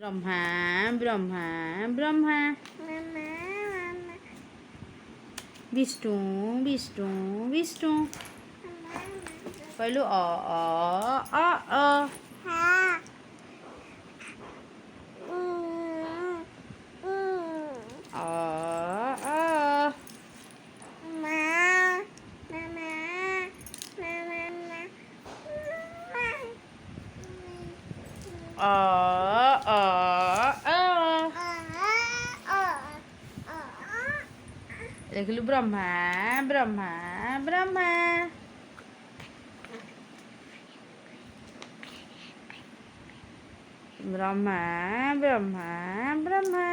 ব্রহ্মা ব্রহ্মা ব্রহ্মা। বিষ্ণু বিষ্ণু বিষ্ণু। কইলো অ অ অ অ। অ অ। অ অ অ। লিখলু ব্রহ্মা ব্রহ্মা ব্রহ্মা। ব্রহ্মা ব্রহ্মা ব্রহ্মা।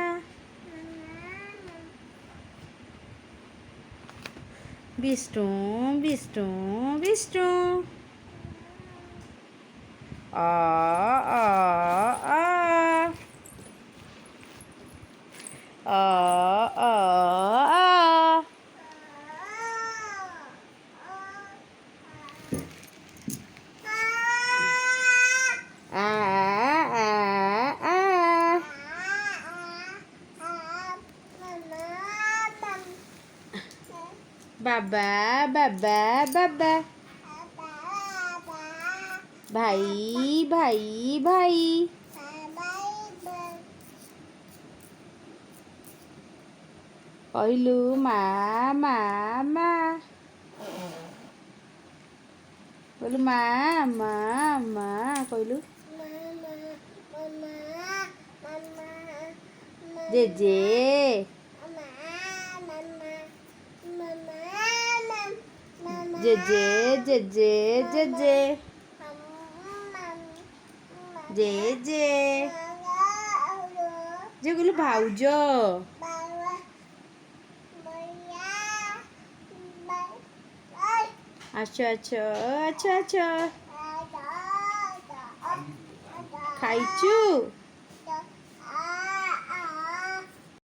বিষ্ণু বিষ্ণু বিষ্ণু। অ অ অ। অ অ অ। আ আ আ। বাবা বাবা বাবা। ভাই ভাই ভাই। কইলু মা মা মা। কইলু মা মা মা কইলু। জেজে। জেজে জেজে জেজে। জেজে। যেগুলো ভাউজ। আচ্ছা আচ্ছা আচ্ছা আচ্ছা। খাইছু।